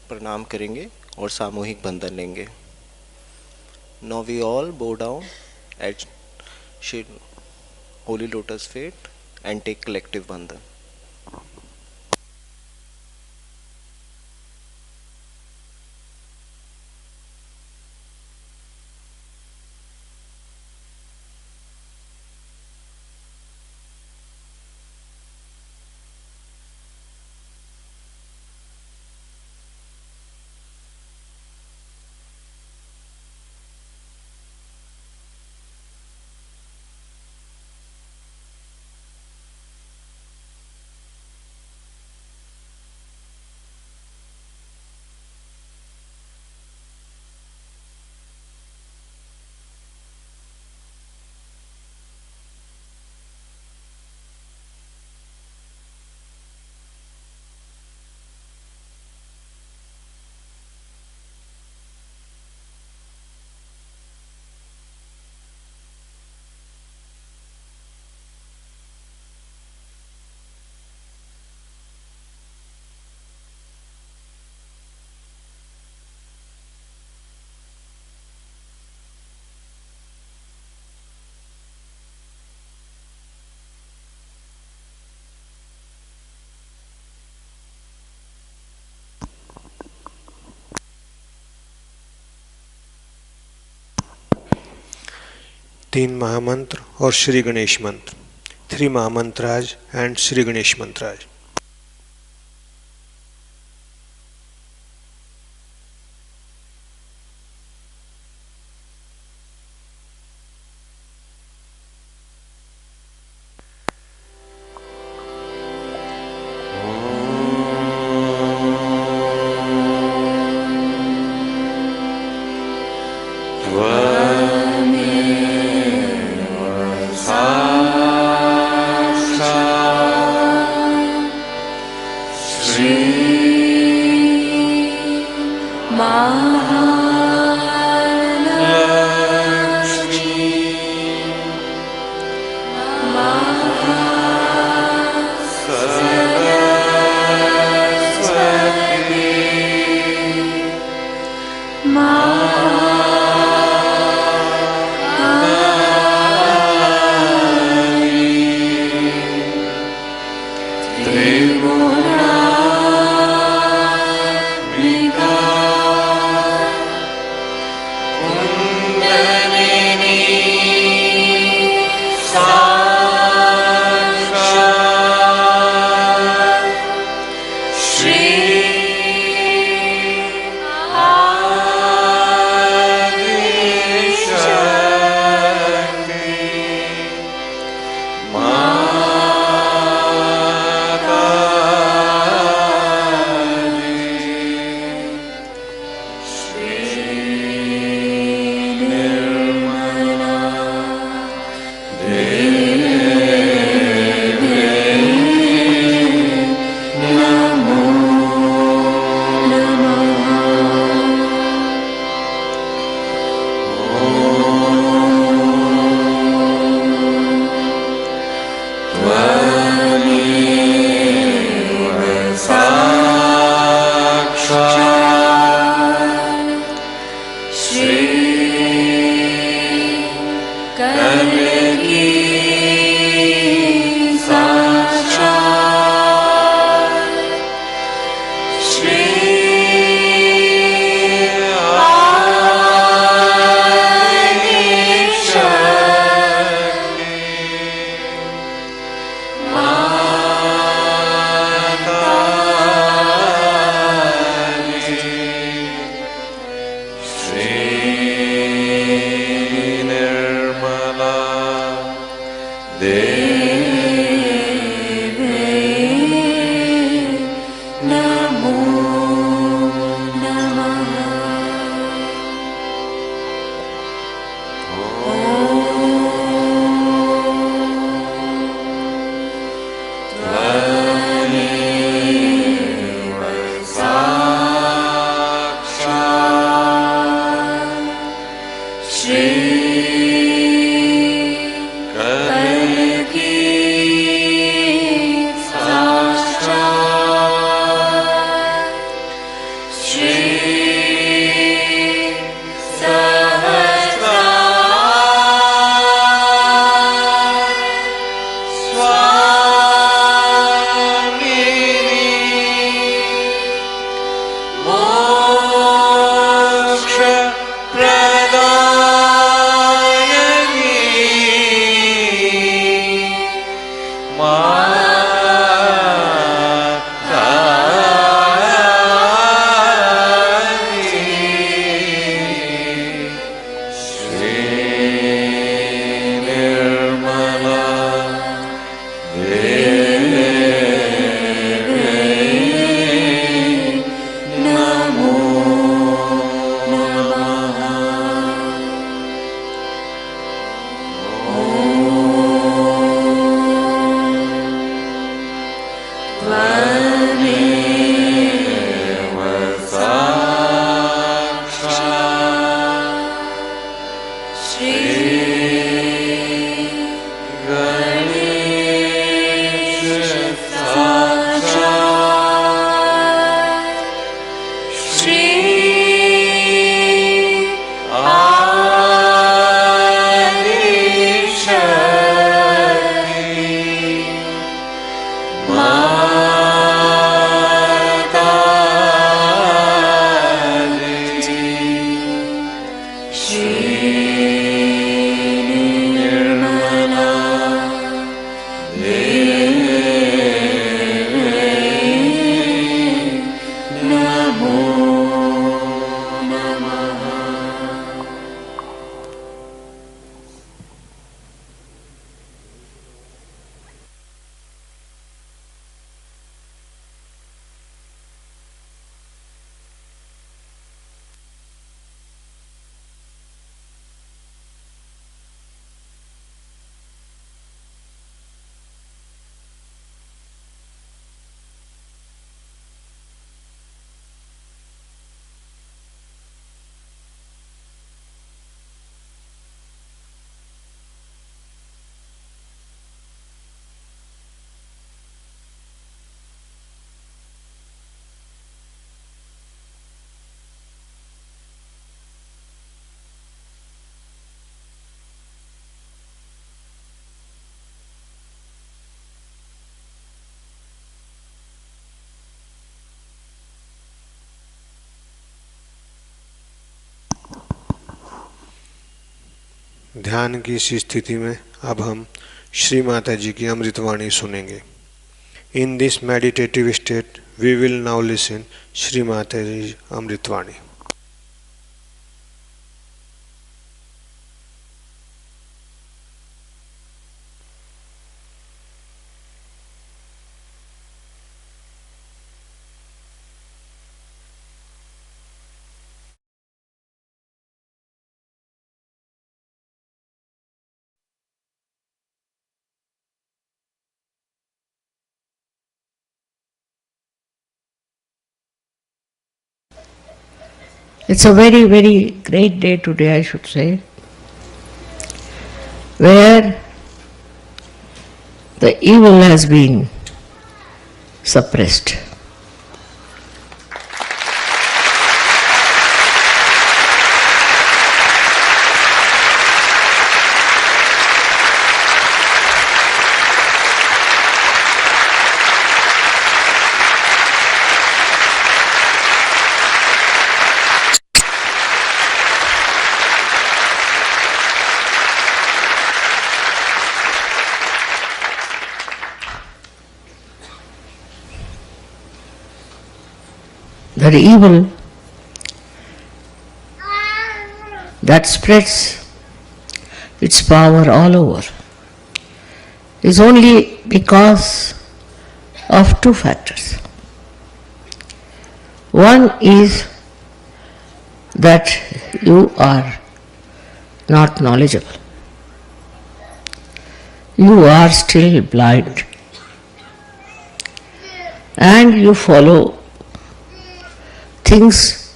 प्रणाम करेंगे और सामूहिक बंधन लेंगे। Now we all bow down at Shri holy lotus feet and take collective bandhan. तीन महामंत्र और श्री गणेश मंत्र। 3 महामंत्राज एंड श्री गणेश मंत्राज। ध्यान की इसी स्थिति में अब हम श्री माता जी की अमृतवाणी सुनेंगे. In this meditative state, we will now listen Shri Mataji's Amritvani. It's a very, very great day today, I should say, where the evil has been suppressed. The evil that spreads its power all over is only because of two factors. One is that you are not knowledgeable. You are still blind and you follow things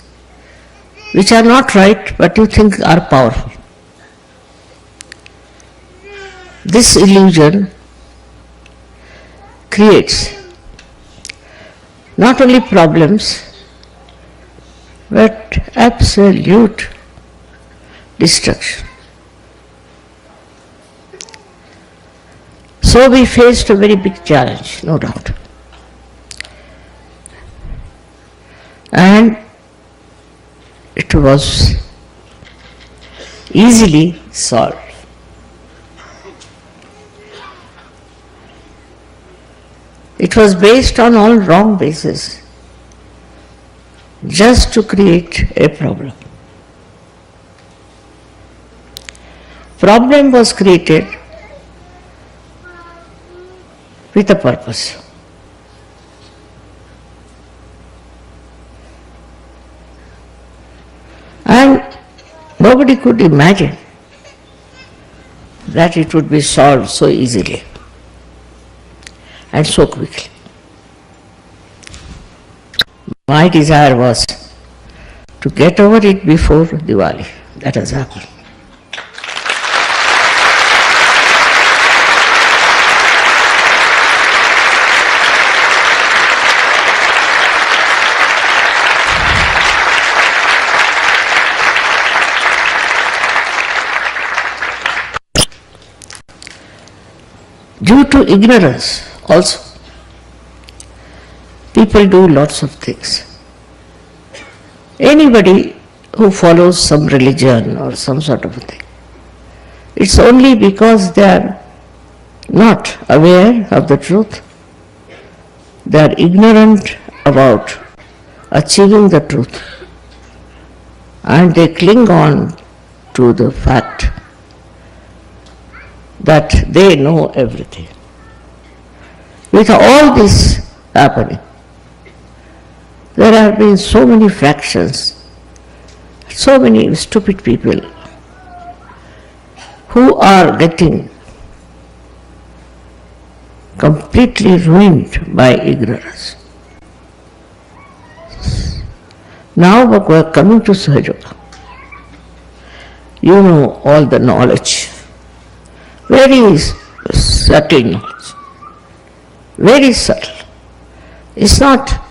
which are not right but you think are powerful. This illusion creates not only problems but absolute destruction. So we faced a very big challenge, no doubt. And it was easily solved. It was based on all wrong bases, just to create a problem. Problem was created with a purpose. And nobody could imagine that it would be solved so easily and so quickly. My desire was to get over it before Diwali. That has happened. Due to ignorance also, people do lots of things. Anybody who follows some religion or some sort of a thing, it's only because they are not aware of the truth, they are ignorant about achieving the truth, and they cling on to the fact that they know everything. With all this happening, there have been so many fractions, so many stupid people who are getting completely ruined by ignorance. Now we are coming to Sahaja. You know all the knowledge. Very subtle knowledge, very subtle. It's not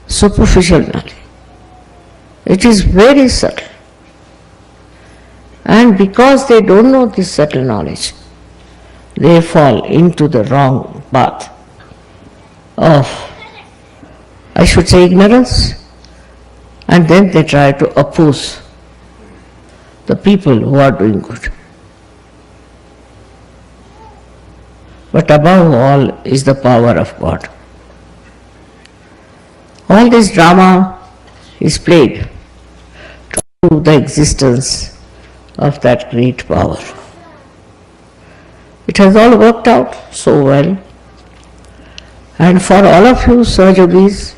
superficial knowledge. It is very subtle. And because they don't know this subtle knowledge, they fall into the wrong path of, I should say, ignorance, and then they try to oppose the people who are doing good. but above all is the power of God. All this drama is played to prove the existence of that great power. It has all worked out so well, and for all of you Sahajogis,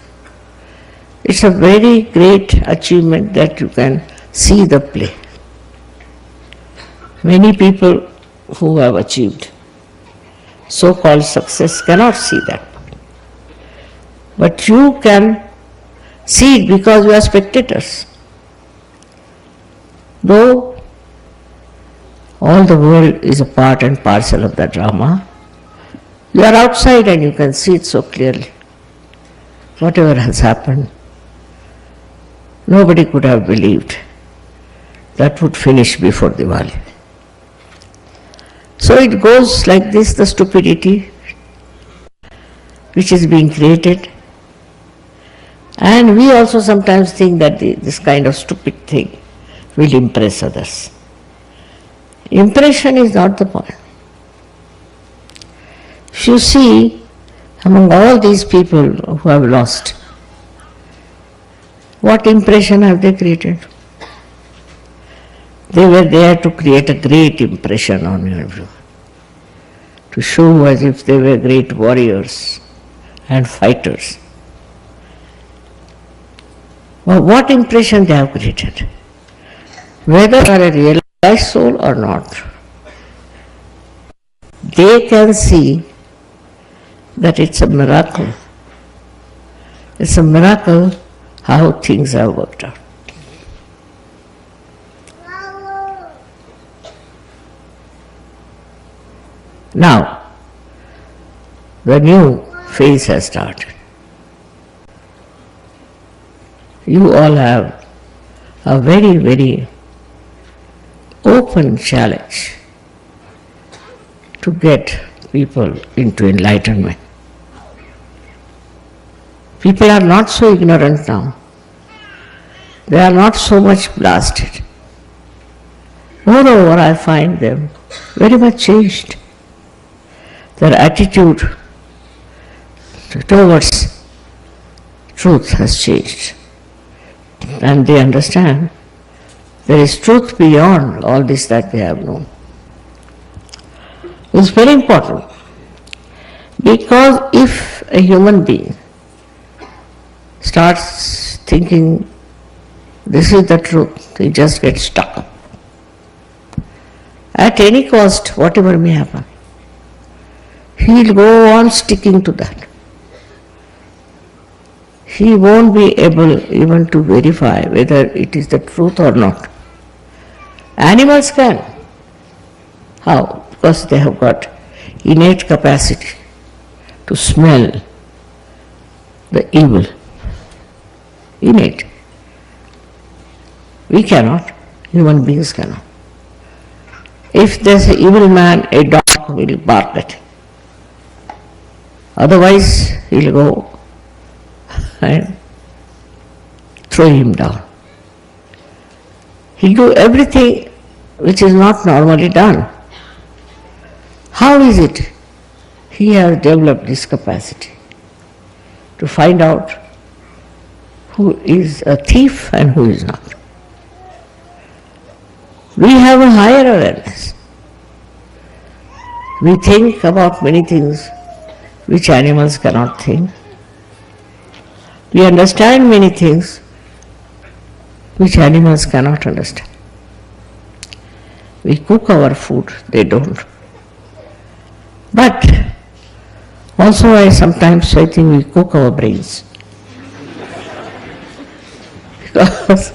it's a very great achievement that you can see the play. Many people who have achieved so-called success cannot see that. But you can see it because you are spectators. Though all the world is a part and parcel of the drama, you are outside and you can see it so clearly. Whatever has happened, nobody could have believed that would finish before Diwali. So it goes like this, the stupidity which is being created. And we also sometimes think that this kind of stupid thing will impress others. Impression is not the point. If you see, among all these people who have lost, what impression have they created? They were there to create a great impression on your view, to show as if they were great warriors and fighters. Well, what impression they have created? Whether they are a realized soul or not, they can see that it's a miracle. It's a miracle how things have worked out. Now, the new phase has started. You all have a very, very open challenge to get people into enlightenment. People are not so ignorant now. They are not so much blasted. Moreover, I find them very much changed. Their attitude towards truth has changed. And they understand there is truth beyond all this that they have known. It's very important, because if a human being starts thinking this is the truth, he just gets stuck up. At any cost, whatever may happen, he'll go on sticking to that. He won't be able even to verify whether it is the truth or not. Animals can. How? Because they have got innate capacity to smell the evil. Innate. We cannot. Human beings cannot. If there's an evil man, a dog will bark at him. Otherwise, he'll go and throw him down. He'll do everything which is not normally done. How is it? He has developed this capacity to find out who is a thief and who is not. We have a higher awareness. We think about many things which animals cannot think. We understand many things which animals cannot understand. We cook our food, they don't. But also I sometimes think we cook our brains. Because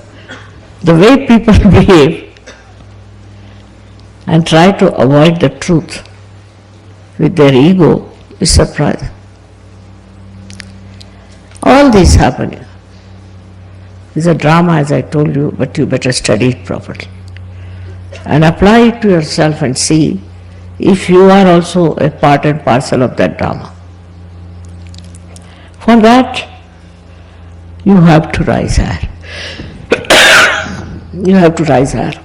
the way people behave and try to avoid the truth with their ego is surprising. All this happening is a drama, as I told you, but you better study it properly and apply it to yourself and see if you are also a part and parcel of that drama. For that, you have to rise higher. You have to rise higher.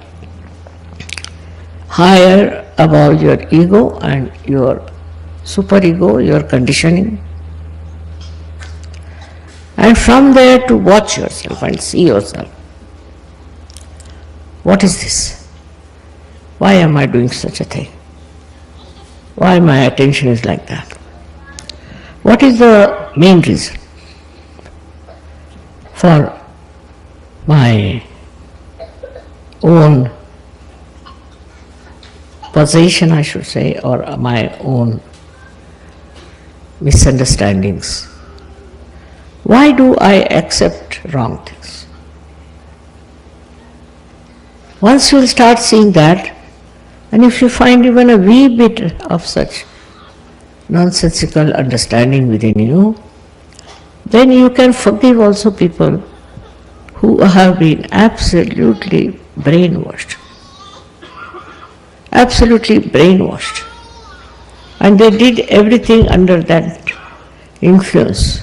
Higher above your ego and your superego, your conditioning. And from there to watch yourself and see yourself. What is this? Why am I doing such a thing? Why my attention is like that? What is the main reason for my own possession, I should say, or my own misunderstandings? Why do I accept wrong things? Once you will start seeing that, and if you find even a wee bit of such nonsensical understanding within you, then you can forgive also people who have been absolutely brainwashed. Absolutely brainwashed. And they did everything under that influence.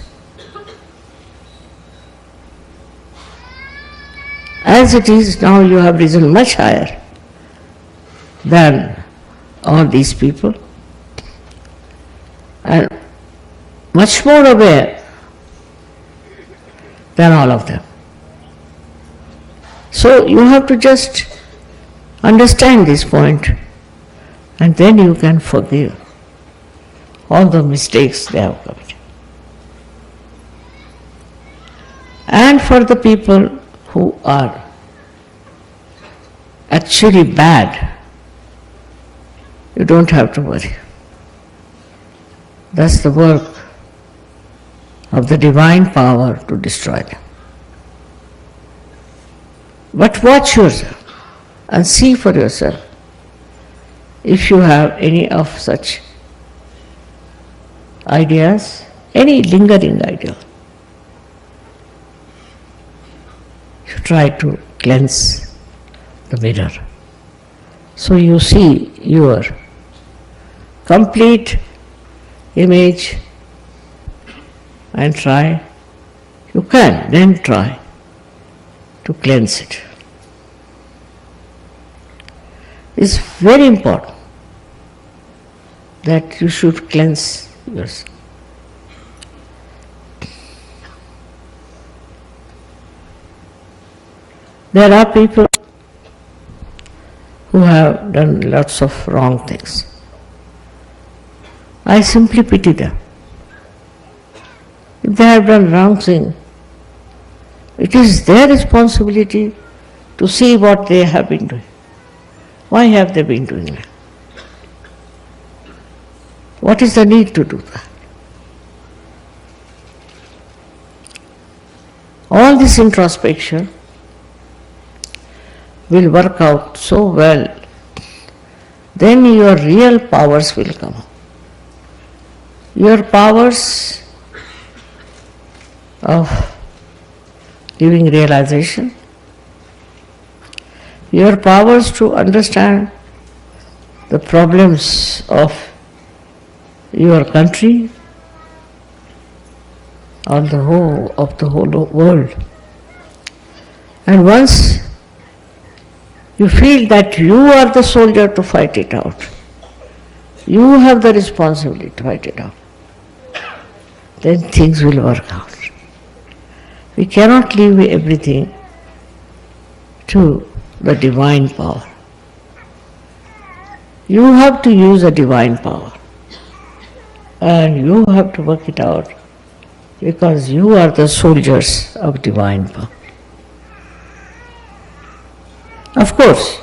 As it is now, you have risen much higher than all these people and much more aware than all of them. So you have to just understand this point, and then you can forgive all the mistakes they have committed. And for the people who are actually bad, you don't have to worry. That's the work of the divine power to destroy them. But watch yourself and see for yourself if you have any of such ideas, any lingering idea. You try to cleanse the mirror. So you see your complete image and try, you can then try to cleanse it. It's very important that you should cleanse yourself. There are people who have done lots of wrong things. I simply pity them. If they have done wrong thing, it is their responsibility to see what they have been doing. Why have they been doing that? What is the need to do that? All this introspection will work out so well, then your real powers will come. Your powers of giving realization, your powers to understand the problems of your country, of the whole world. And once you feel that you are the soldier to fight it out, you have the responsibility to fight it out, then things will work out. We cannot leave everything to the divine power. You have to use a divine power, and you have to work it out because you are the soldiers of divine power. Of course,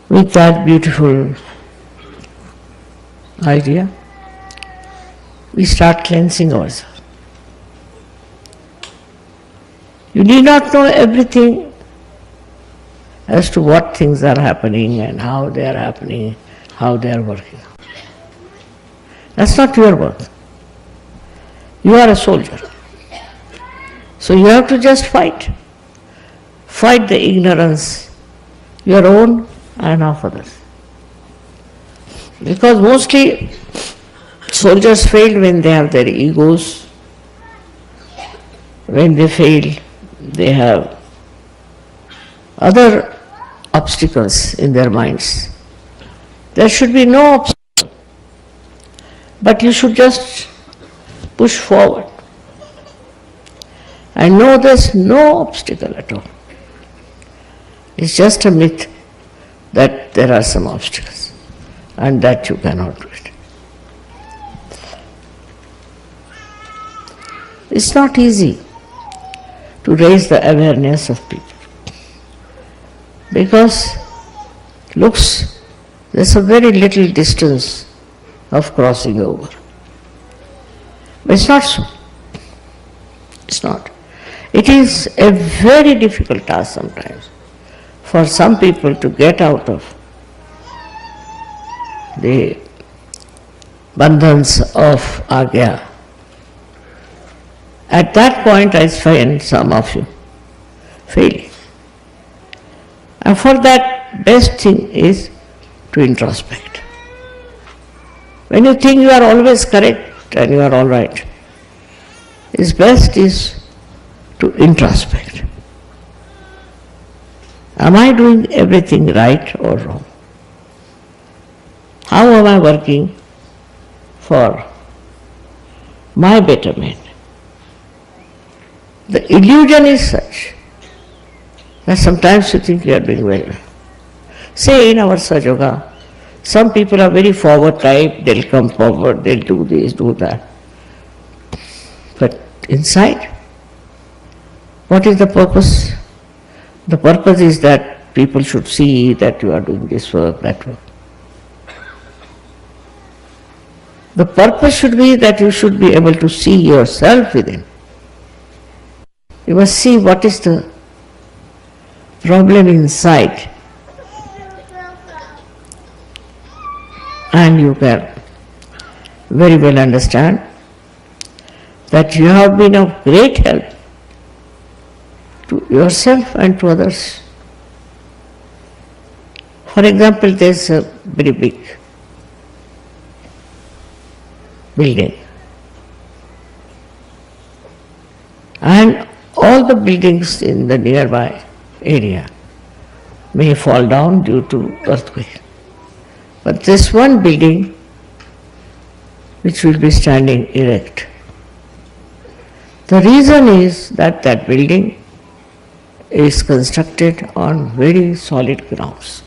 with that beautiful idea, we start cleansing ourselves. You need not know everything as to what things are happening and how they are happening, how they are working. That's not your work. You are a soldier. So you have to just fight. Fight the ignorance, your own and of others. Because mostly soldiers fail when they have their egos. When they fail, they have other obstacles in their minds. There should be no obstacle But you should just push forward and know there's no obstacle at all. It's just a myth that there are some obstacles and that you cannot do it. It's not easy to raise the awareness of people because looks there's a very little distance of crossing over. But it's not so. It's not. It is a very difficult task sometimes for some people to get out of the bandhans of agya. At that point I find some of you failing. And for that, best thing is to introspect. When you think you are always correct and you are all right, it's best is to introspect. Am I doing everything right or wrong? How am I working for my betterment? The illusion is such that sometimes you think you are doing well. Say in our Sajoga, some people are very forward type, they'll come forward, they'll do this, do that. But inside, what is the purpose? The purpose is that people should see that you are doing this work, that work. The purpose should be that you should be able to see yourself within. You must see what is the problem inside. And you can very well understand that you have been of great help to yourself and to others. For example, there is a very big building, and all the buildings in the nearby area may fall down due to earthquake. But this one building which will be standing erect. The reason is that that building is constructed on very solid grounds.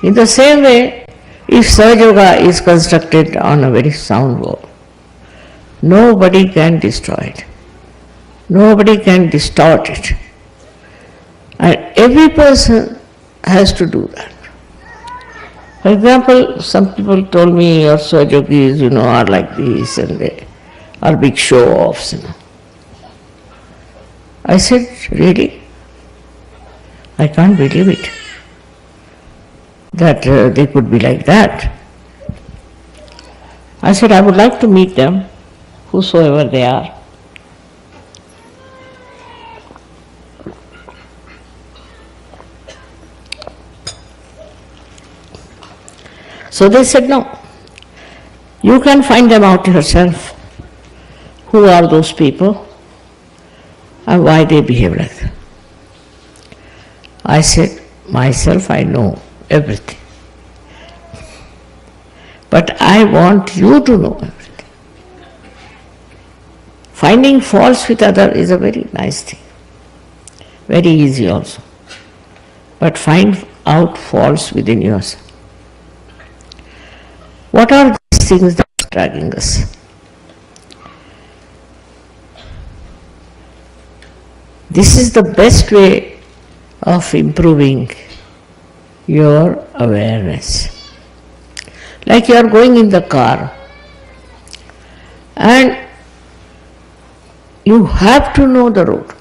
In the same way, if Sahaja is constructed on a very sound wall, nobody can destroy it. Nobody can distort it. And every person has to do that. For example, some people told me your Swajogis, are like this and they are big show-offs. I said, really? I can't believe it, that they could be like that. I said, I would like to meet them, whosoever they are. So they said, no, you can find them out yourself. Who are those people and why they behave like that? I said, myself, I know everything. But I want you to know everything. Finding faults with other is a very nice thing, very easy also. But find out faults within yourself. What are these things that are dragging us? This is the best way of improving your awareness. Like you are going in the car and you have to know the road.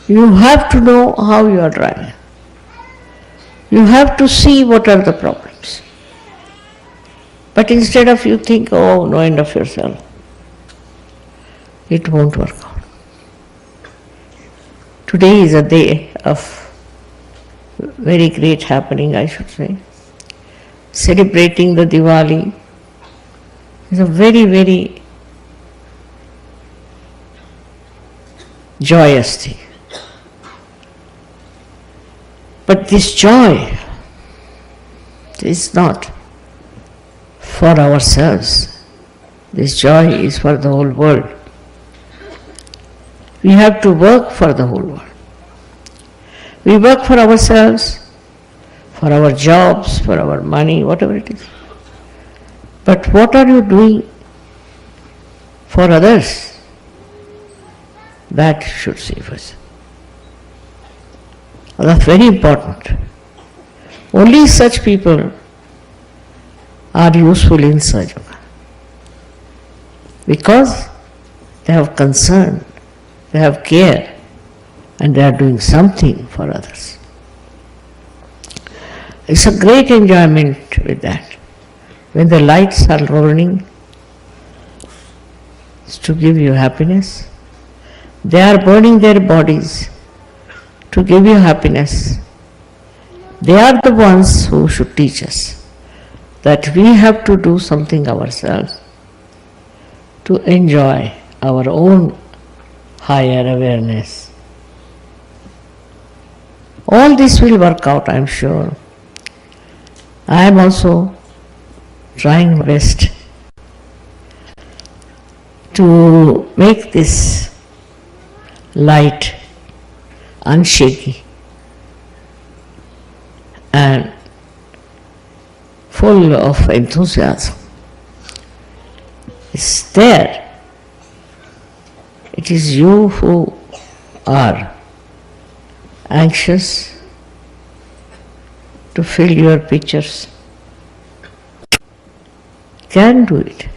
You have to know how you are driving. You have to see what are the problems. But instead of you think, oh, no end of yourself, it won't work out. Today is a day of very great happening, I should say. Celebrating the Diwali is a very, very joyous thing. But this joy is not for ourselves. This joy is for the whole world. We have to work for the whole world. We work for ourselves, for our jobs, for our money, whatever it is. But what are you doing for others? That should save us. That's very important. Only such people are useful in Sahaja, because they have concern, they have care, and they are doing something for others. It's a great enjoyment with that. When the lights are rolling, it's to give you happiness. They are burning their bodies to give you happiness. They are the ones who should teach us that we have to do something ourselves to enjoy our own higher awareness. All this will work out, I am sure. I am also trying my best to make this light unshaky and full of enthusiasm. It's there. It is you who are anxious to fill your pictures. Can do it.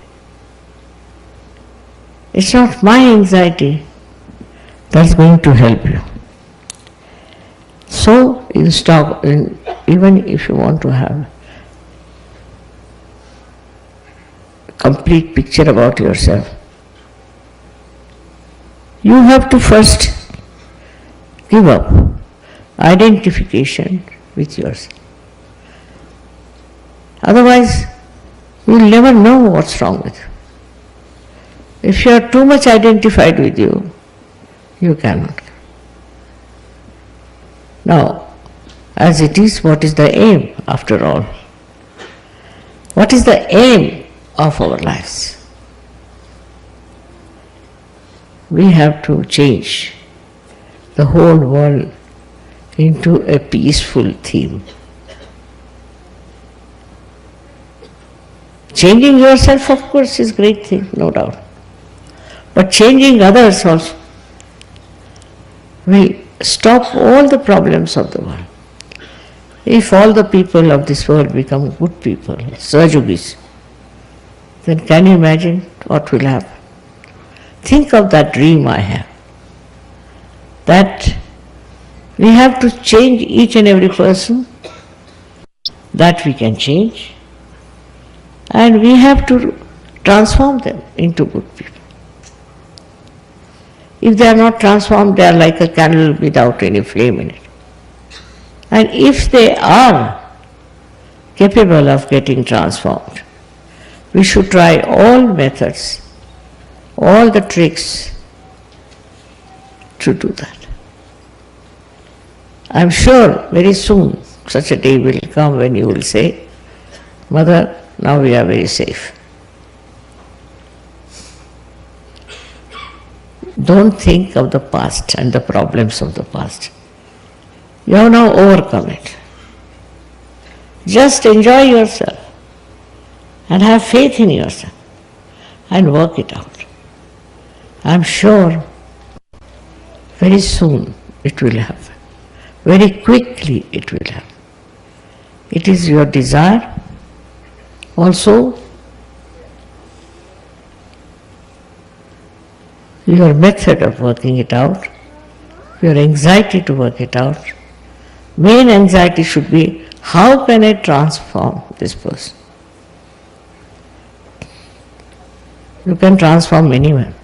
It's not my anxiety that's going to help you. So, even if you want to have a complete picture about yourself, you have to first give up identification with yourself. Otherwise, you'll never know what's wrong with you. If you are too much identified with you, you cannot. Now, as it is, what is the aim after all? What is the aim of our lives? We have to change the whole world into a peaceful theme. Changing yourself, of course, is a great thing, no doubt. But changing others also will stop all the problems of the world. If all the people of this world become good people, Sahajogis, then can you imagine what will happen? Think of that dream I have, that we have to change each and every person, that we can change, and we have to transform them into good people. If they are not transformed, they are like a candle without any flame in it. And if they are capable of getting transformed, we should try all methods, all the tricks to do that. I am sure very soon such a day will come when you will say, Mother, now we are very safe. Don't think of the past and the problems of the past. You have now overcome it. Just enjoy yourself and have faith in yourself and work it out. I am sure very soon it will happen. Very quickly it will happen. It is your desire. Also, your method of working it out, your anxiety to work it out. Main anxiety should be, how can I transform this person? You can transform anyone.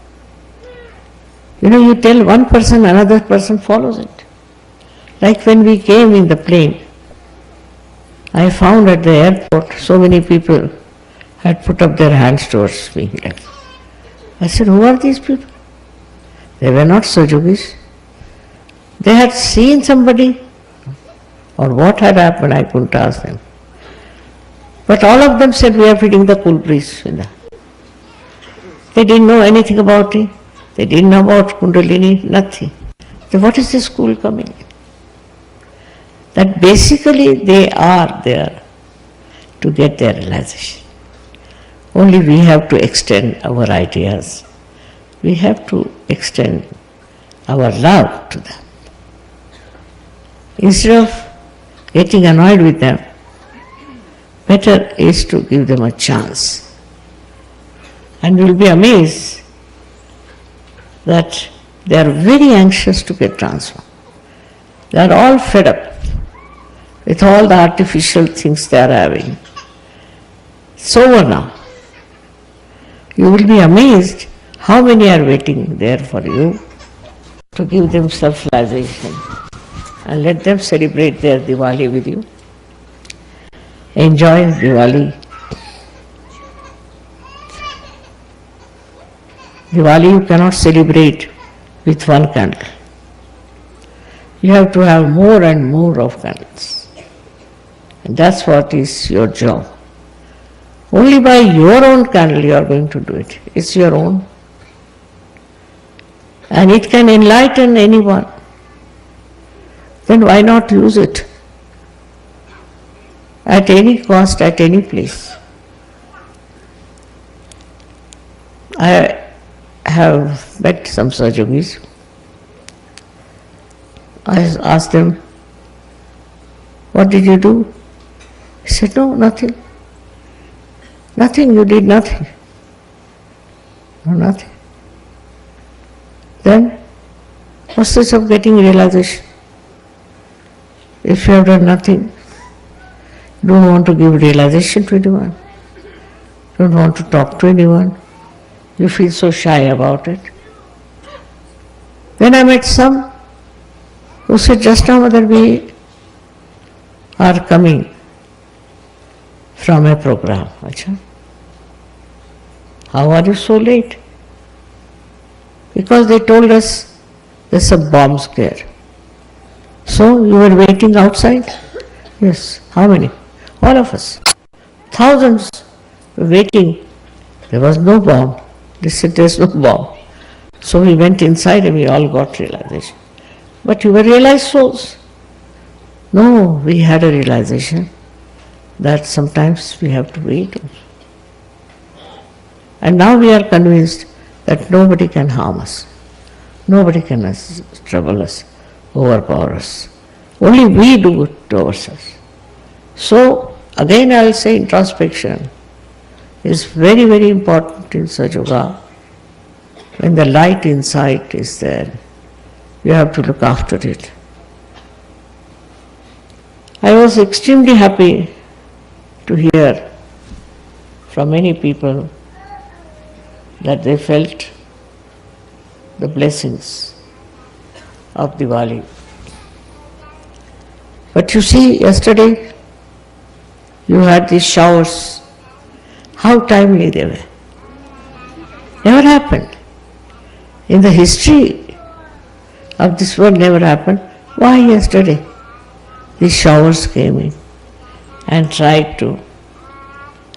You tell one person, another person follows it. Like when we came in the plane, I found at the airport so many people had put up their hands towards me. I said, who are these people? They were not Sahajogis. They had seen somebody, or what had happened, I couldn't ask them. But all of them said we are feeding the cool breeze. They didn't know anything about it. They didn't know about Kundalini, nothing. So what is this cool coming in? That basically they are there to get their realization. Only we have to extend our ideas. We have to extend our love to them. Instead of getting annoyed with them, better is to give them a chance. And you will be amazed that they are very anxious to get transformed. They are all fed up with all the artificial things they are having. It's over now. You will be amazed how many are waiting there for you to give them self-realization and let them celebrate their Diwali with you. Enjoy Diwali. Diwali you cannot celebrate with one candle. You have to have more and more of candles. And that's what is your job. Only by your own candle you are going to do it. It's your own. And it can enlighten anyone. Then why not use it? At any cost, at any place. I have met some Sahajogis. I asked them, what did you do? He said, no, nothing. Nothing, you did nothing. No, nothing. Then, what's the use of getting realization? If you have done nothing, you don't want to give realization to anyone, don't want to talk to anyone, you feel so shy about it. Then I met some who said, just now Mother, we are coming from a program. Achha. How are you so late? Because they told us there's a bomb scare. So you were waiting outside? Yes. How many? All of us. Thousands were waiting. There was no bomb. They said there's no bomb. So we went inside and we all got realization. But you were realized souls. No, we had a realization that sometimes we have to wait. And now we are convinced that nobody can harm us. Nobody can trouble us, overpower us. Only we do it to ourselves. So, again I will say introspection is very, very important in Sahaja. When the light inside is there, you have to look after it. I was extremely happy to hear from many people that they felt the blessings of Diwali. But you see, yesterday you had these showers. How timely they were. Never happened. In the history of this world never happened. Why yesterday? These showers came in and tried to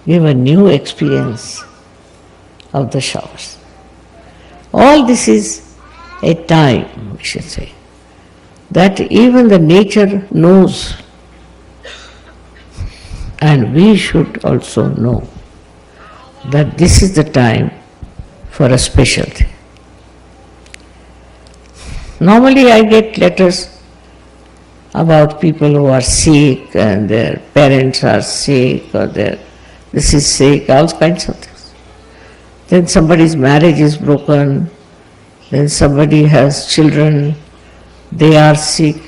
give a new experience of the showers. All this is a time, we should say, that even the nature knows, and we should also know that this is the time for a special thing. Normally I get letters about people who are sick and their parents are sick or this is sick, all kinds of things. Then somebody's marriage is broken, then somebody has children, they are sick.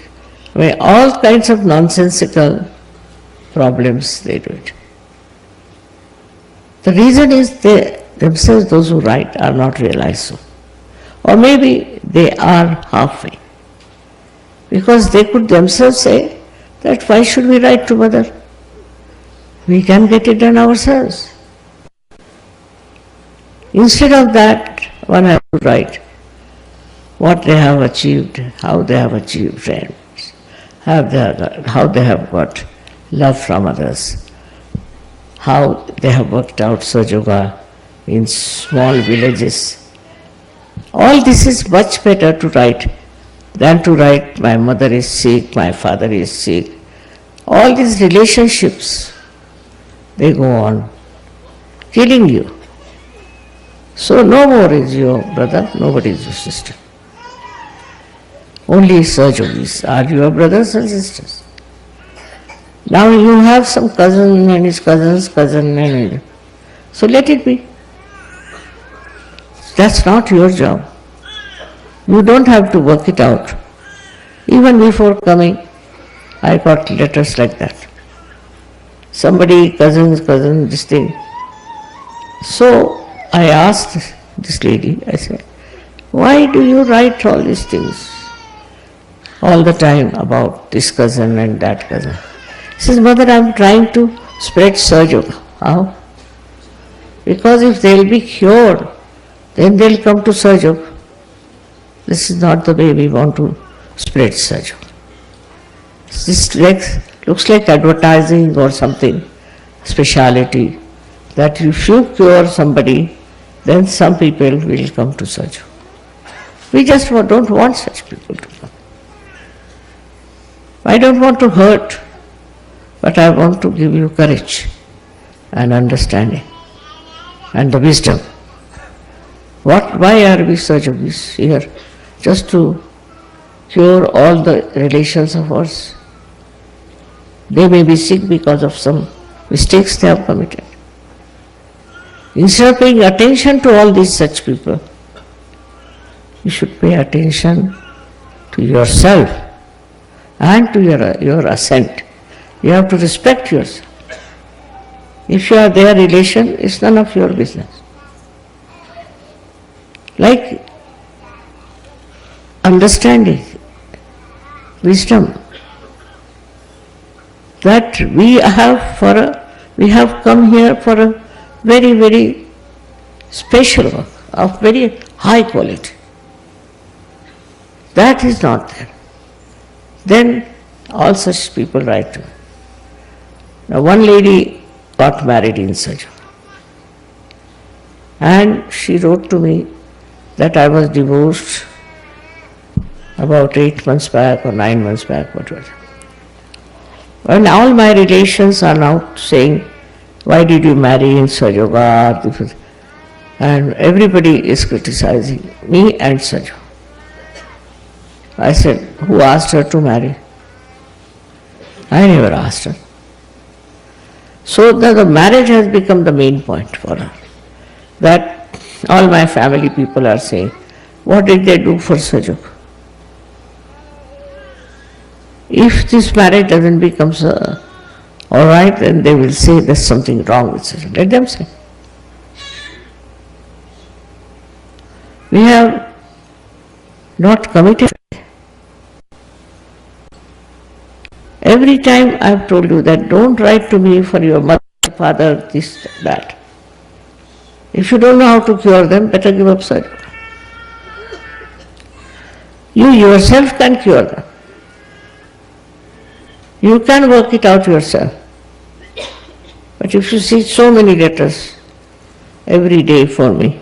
I mean, all kinds of nonsensical problems they do it. The reason is they themselves, those who write, are not realized so. Or maybe they are halfway. Because they could themselves say that why should we write to Mother? We can get it done ourselves. Instead of that, one has to write what they have achieved, how they have achieved friends, how they have got love from others, how they have worked out Sahaja Yoga in small villages. All this is much better to write than to write my mother is sick, my father is sick. All these relationships, they go on killing you. So no more is your brother, nobody is your sister. Only Sahajogis are your brothers and sisters. Now you have some cousin and his cousin's cousin and so let it be. That's not your job. You don't have to work it out. Even before coming, I got letters like that. Somebody, cousin's cousin, this thing. So I asked this lady, I said, why do you write all these things all the time about this cousin and that cousin? She says, Mother, I am trying to spread Sahaja Yoga. How? Because if they will be cured, then they will come to Sahaja Yoga. This is not the way we want to spread Sahaja Yoga. This looks like advertising or something, speciality, that if you cure somebody, then some people will come to Sahaja Yoga. We just don't want such people to come. I don't want to hurt, but I want to give you courage and understanding and the wisdom. Why are we Sahajogis here? Just to cure all the relations of ours. They may be sick because of some mistakes they have committed. Instead of paying attention to all these such people, you should pay attention to yourself and to your ascent. You have to respect yourself. If you are their relation, it's none of your business. Like understanding, wisdom, that we have come here for a very, very special work of very high quality. That is not there. Then all such people write to me. Now one lady got married in Sahaja, and she wrote to me that I was divorced about 8 months back or 9 months back, whatever. And all my relations are now saying, why did you marry in Sahaja Yoga? And everybody is criticizing me and Sahaja. I said, who asked her to marry? I never asked her. So the marriage has become the main point for her. That all my family people are saying, what did they do for Sahaja Yoga? If this marriage doesn't become all right, then they will say there's something wrong with Sahaja Yoga. Let them say. We have not committed. Every time I have told you that don't write to me for your mother, father, this, that. If you don't know how to cure them, better give up Sahaja Yoga. You yourself can cure them. You can work it out yourself. But if you see so many letters every day for me,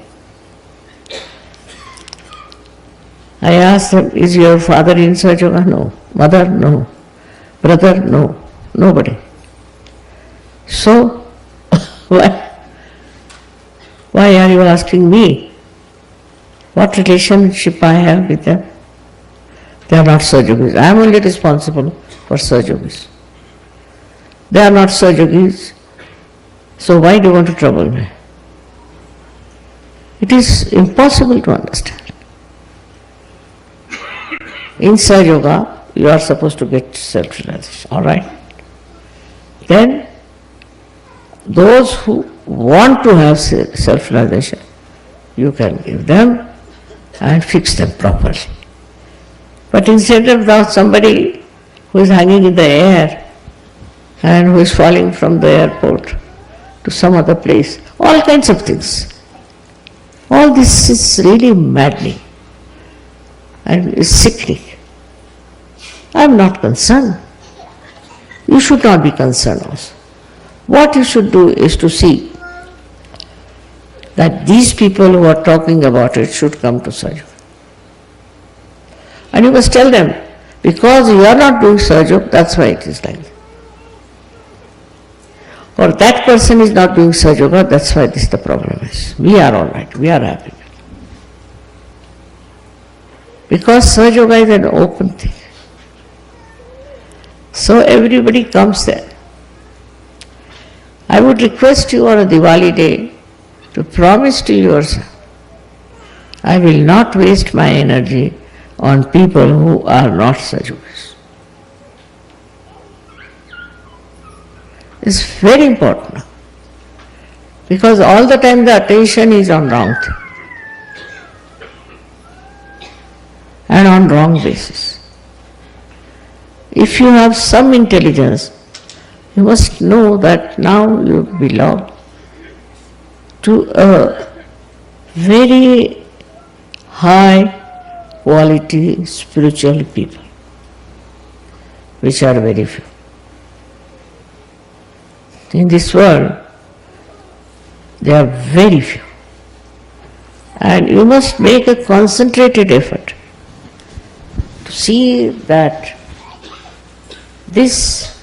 I ask them, is your father in Sahaja Yoga? No. Mother? No. Brother? No. Nobody. So, why are you asking me? What relationship I have with them? They are not Sahajogis. I am only responsible for Sahajogis. They are not Sahajogis. So why do you want to trouble me? It is impossible to understand. In Sahaja Yoga, you are supposed to get self-realization, all right? Then, those who want to have self-realization, you can give them and fix them properly. But instead of somebody who is hanging in the air and who is falling from the airport to some other place, all kinds of things. All this is really maddening and is sickening. I am not concerned. You should not be concerned also. What you should do is to see that these people who are talking about it should come to Sahaja. And you must tell them, because you are not doing Sahaja, that's why it is like that. Or that person is not doing Sahaja, that's why this the problem is. We are all right, we are happy. Because Sahaja is an open thing. So everybody comes there. I would request you on a Diwali day to promise to yourself, I will not waste my energy on people who are not Sahajas. It's very important, because all the time the attention is on wrong thing and on wrong basis. If you have some intelligence, you must know that now you belong to a very high quality spiritual people, which are very few. In this world, they are very few. And you must make a concentrated effort to see that this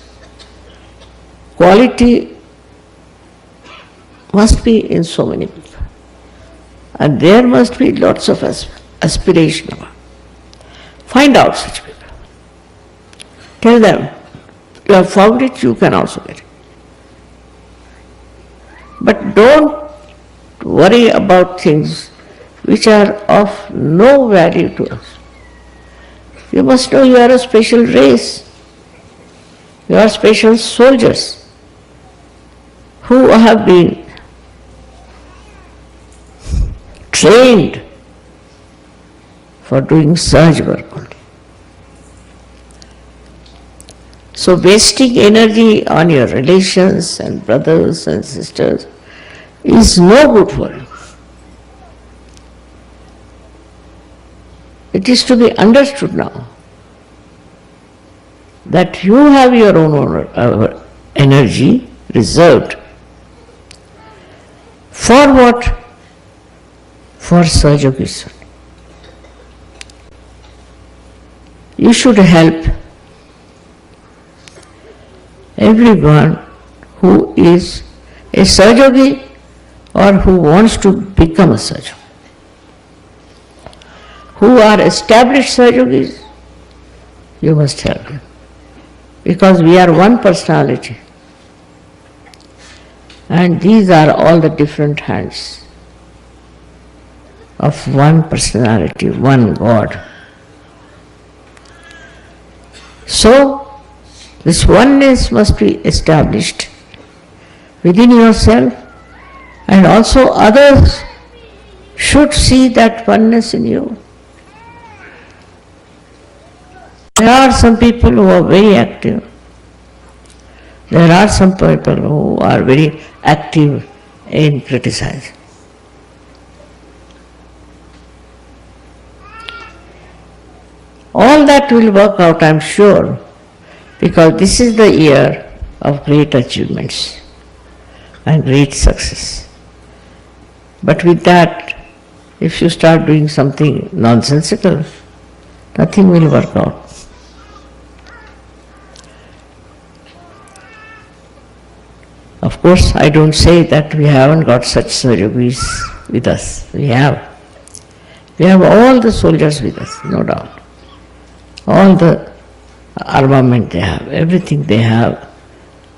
quality must be in so many people. And there must be lots of aspiration about. Find out such people. Tell them, you have found it, you can also get it. But don't worry about things which are of no value to us. You must know you are a special race. You are special soldiers who have been trained for doing Sahaj work only. So wasting energy on your relations and brothers and sisters is no good for you. It is to be understood now that you have your own energy reserved for what? For Sahaja. You should help everyone who is a Sahajogi or who wants to become a Sahajogi. Who are established Sahajogis, you must help them. Because we are one personality. And these are all the different hands of one personality, one God. So, this oneness must be established within yourself, and also others should see that oneness in you. There are some people who are very active. There are some people who are very active in criticizing. All that will work out, I am sure, because this is the year of great achievements and great success. But with that, if you start doing something nonsensical, nothing will work out. Of course, I don't say that we haven't got such Sahajogis with us. We have. We have all the soldiers with us, no doubt. All the armament they have, everything they have.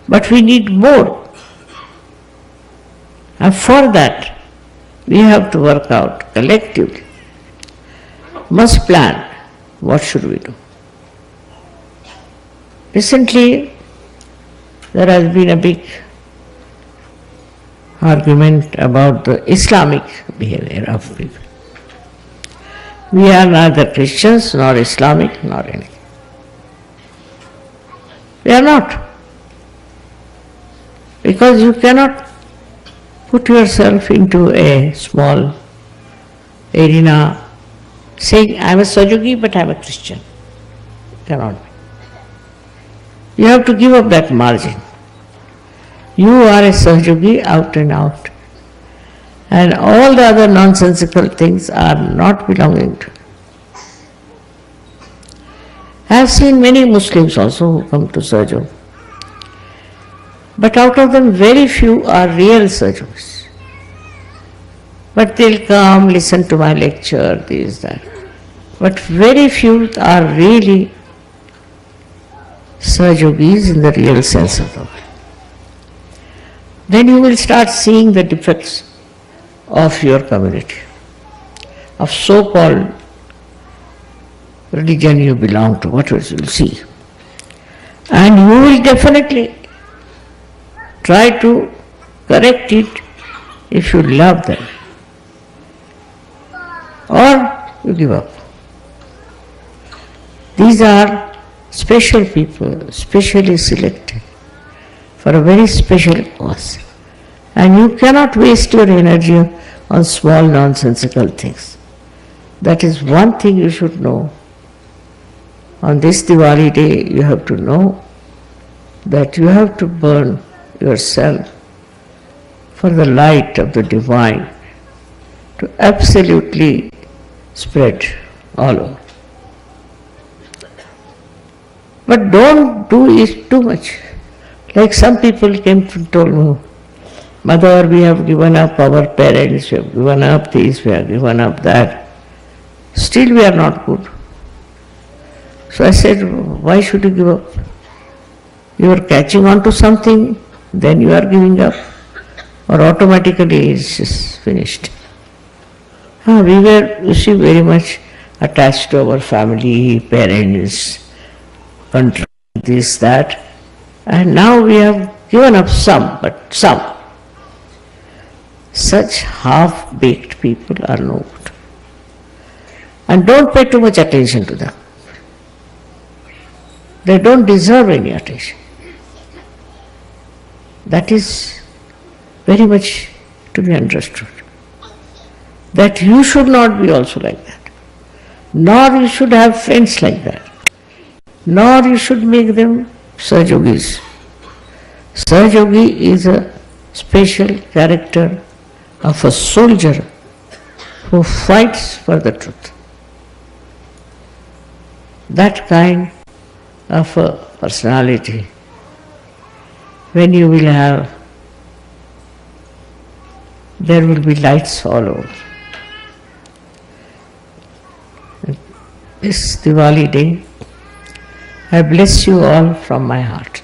But we need more. And for that, we have to work out collectively. Must plan. What should we do? Recently, there has been a big argument about the Islamic behavior of people. We are neither Christians nor Islamic nor anything. We are not. Because you cannot put yourself into a small arena saying, I am a Sahajogi but I am a Christian. Cannot be. You have to give up that margin. You are a Sahajogi out and out. And all the other nonsensical things are not belonging to you. I have seen many Muslims also who come to Sahajog. But out of them, very few are real Sahajogis. But they'll come, listen to my lecture, this, that. But very few are really Sahajogis in the real sense of the word. Then you will start seeing the defects of your community, of so-called religion you belong to, what you will see. And you will definitely try to correct it if you love them. Or you give up. These are special people, specially selected for a very special cause. And you cannot waste your energy on small nonsensical things. That is one thing you should know. On this Diwali day, you have to know that you have to burn yourself for the light of the divine to absolutely spread all over. But don't do it too much. Like some people came and told me, Mother, we have given up our parents, we have given up this, we have given up that. Still we are not good. So I said, why should you give up? You are catching on to something, then you are giving up, or automatically it's just finished. We were, you see, very much attached to our family, parents, country, this, that, and now we have given up some, but some. Such half-baked people are no good. And don't pay too much attention to them. They don't deserve any attention. That is very much to be understood. That you should not be also like that. Nor you should have friends like that. Nor you should make them Sahajogis. Sahajogi is a special character of a soldier who fights for the truth. That kind of a personality, when you will have, there will be lights all over. This Diwali day, I bless you all from my heart.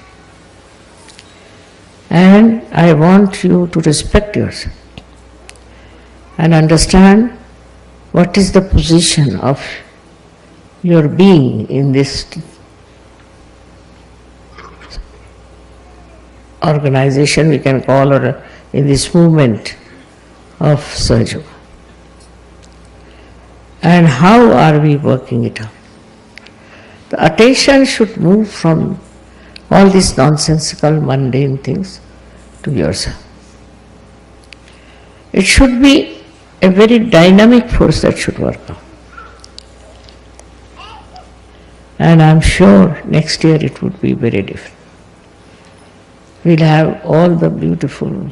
And I want you to respect yourself and understand what is the position of your being in this organization, we can call, or in this movement of Sahajog. And how are we working it out? The attention should move from all these nonsensical, mundane things to yourself. It should be a very dynamic force that should work out. And I'm sure next year it would be very different. We'll have all the beautiful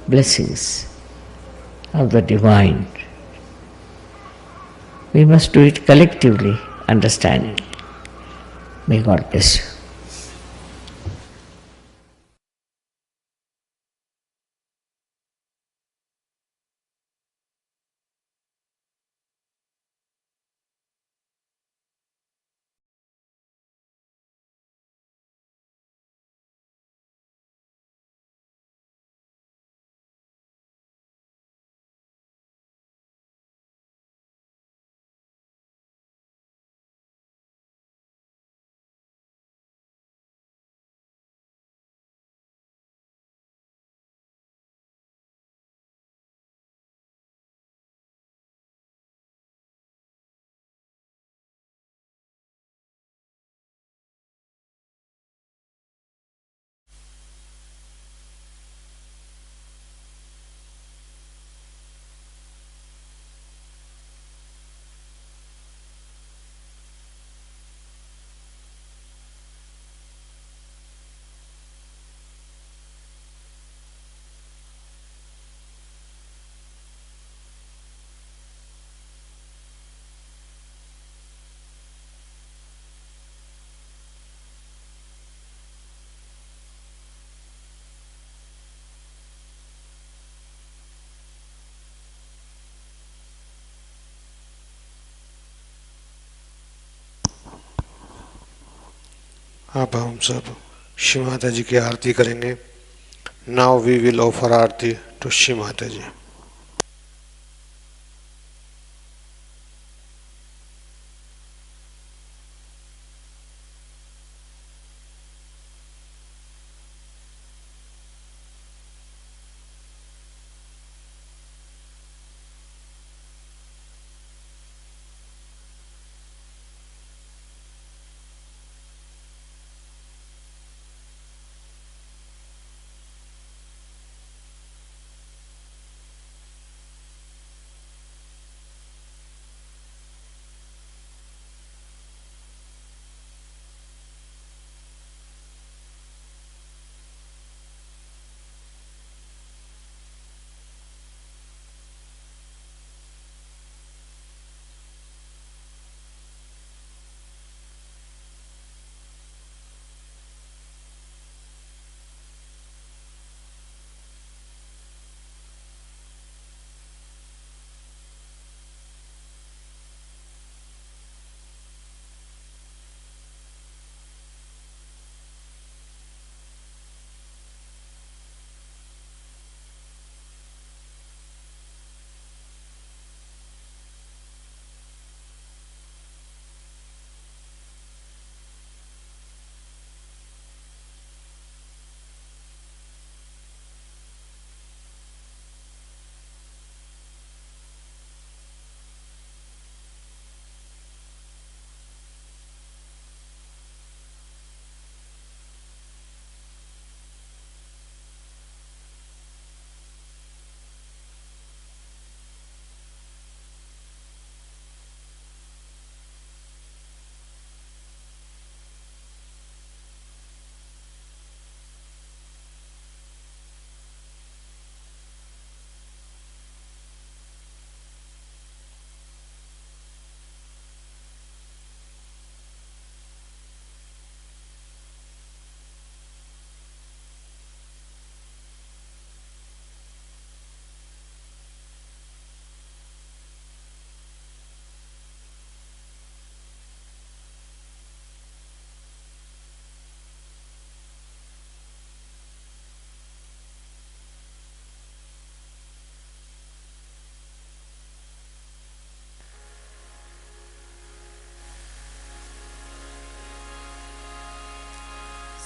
blessings of the divine. We must do it collectively, understanding. May God bless you. अब हम सब श्री माता जी की आरती करेंगे। Now we will offer aarti to Shri Mata ji.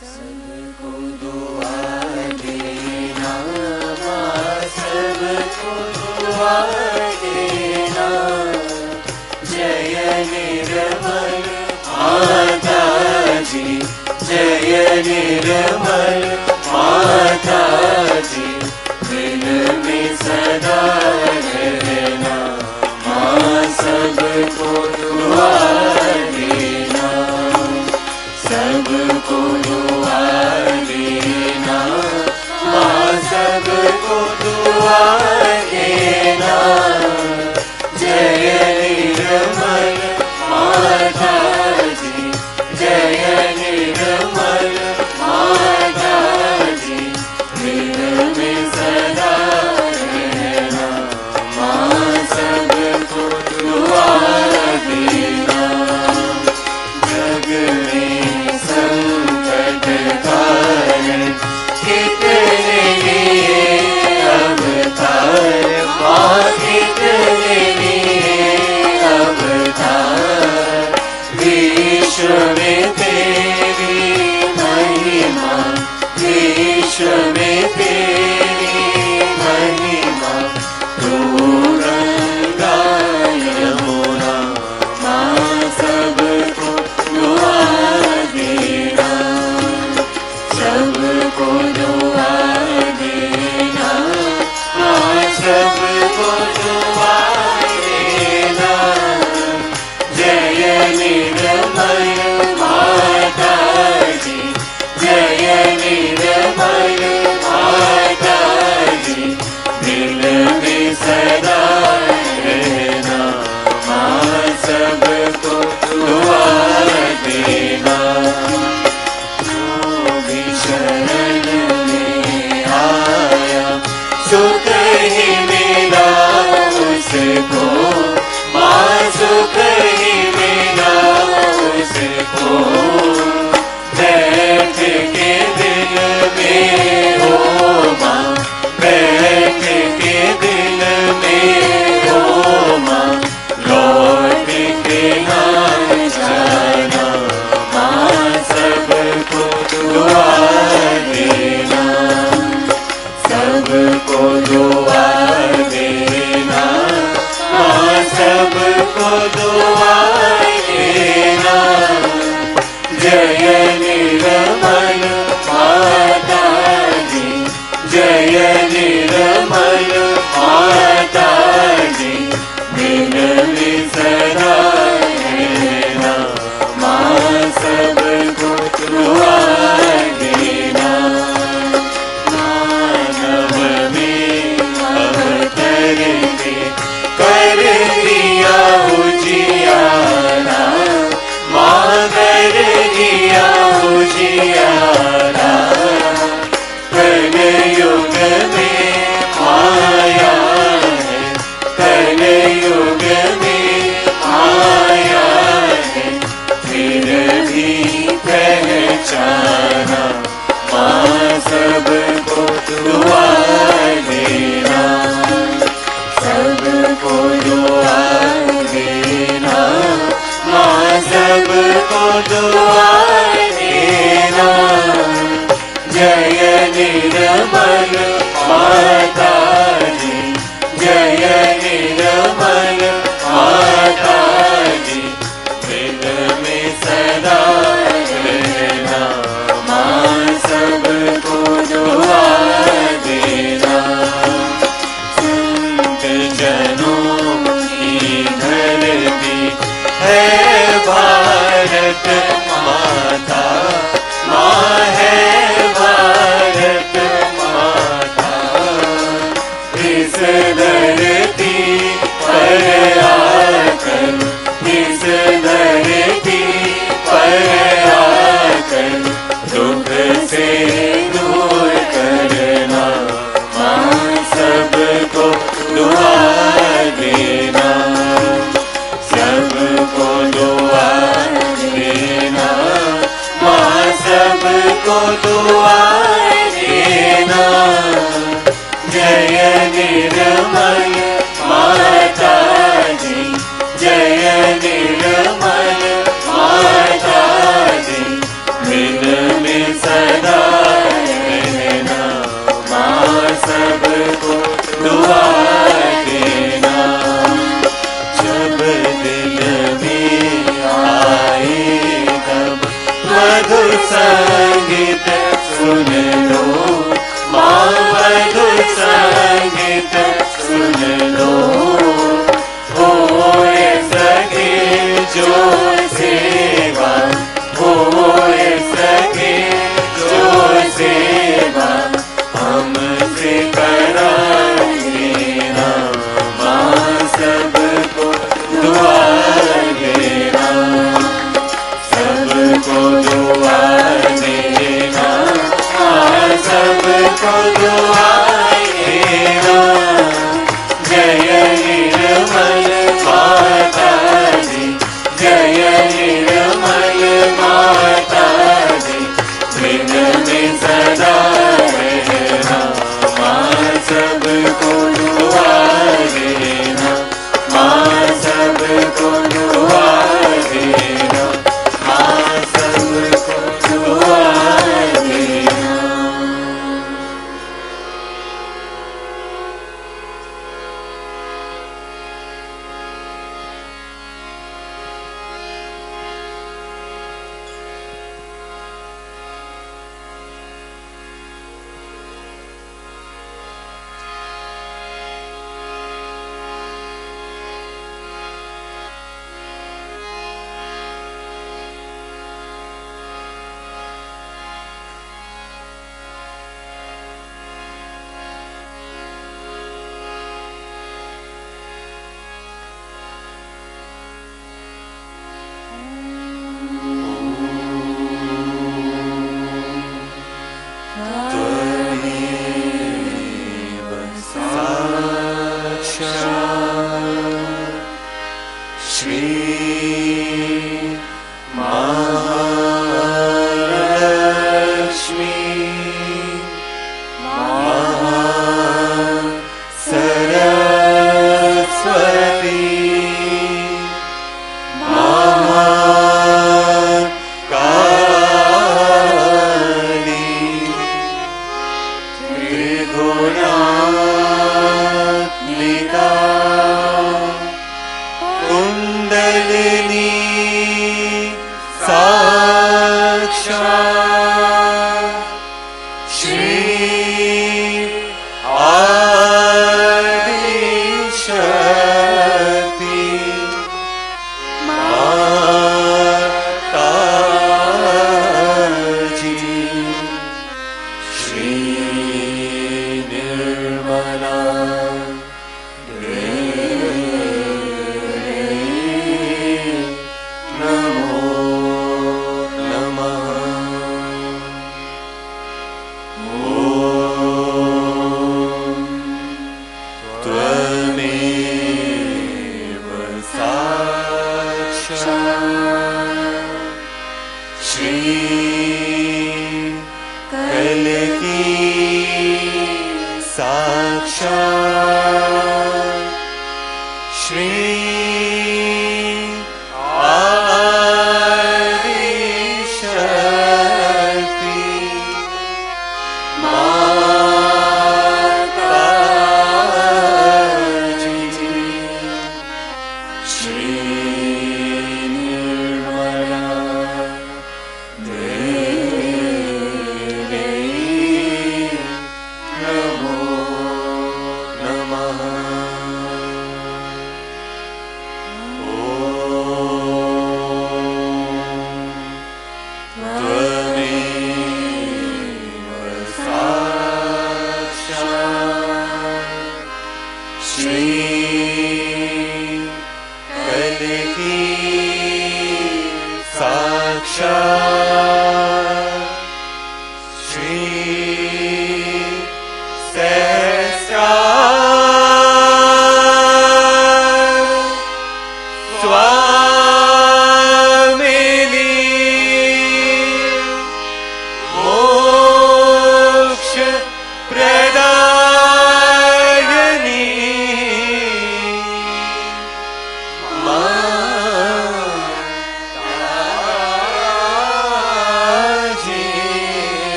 सबको दुआ देना, सबको दुआ देना। जय निर्मल माता जी, जय निर्मल माता जी। दिल में सदा रहना, माँ सबको दुआ देना, सबको दुआ देना, माँ सबको दुआ देना। जय निर्मल माता जी, जय निर्मल माता जी। दिल में सदा रहना, माँ सबको दुआ देना। जग में संकट कारण कितने लिए अवतार, माँ कितने लिए अवतार। विश्व में तेरी महिमा, विश्व में तेरी महिमा। तू गंगा यमुना, माँ सबको दुआ देना, सबको दुआ देना, माँ सबको दुआ देना। जय निर्मल दुआ देना। जय निर्मल माता जी, जय निर्मल माता जी, दिल में सदा रहना, माँ सबको दुआ देना। संत जनों की धरती है भारत माता, माँ है भारत माता। इस धरती पर आकर, इस धरती पर आकर दुख से दूर करना, माँ सबको दुआ देना, सबको दुआ देना, माँ सबको दुआ देना। जय निर्मल माता जी, जय निर्मल माता जी, दिल में सदा रहना, माँ सबको दुआ देना। जब दिल में आए तब मधुर संगीत सुन लो, माँ मधुर संगीत सुन लो। होए सके जो सेवा, होए सके जो सेवा, हमसे करा देना, माँ सबको दुआ देना, सबको दुआ देना, माँ सबको दुआ देना। जय निर्मल माता जी, जय निर्मल माता जी, दिल में सदा रहना, माँ सबको दुआ देना, माँ सबको दुआ देना, माँ सबको दुआ देना। श्री आदि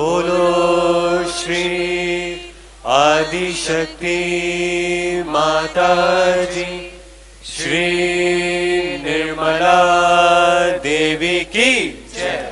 बोलो श्री आदि शक्ति माता जी, श्री निर्मला देवी की जय।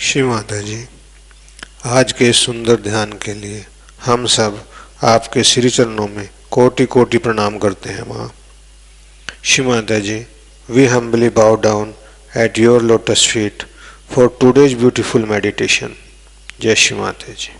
श्री माता जी, आज के इस सुंदर ध्यान के लिए हम सब आपके श्री चरणों में कोटि कोटि प्रणाम करते हैं माँ। श्री माता जी, we humbly bow down at your lotus feet for today's beautiful meditation. जय श्री माता जी।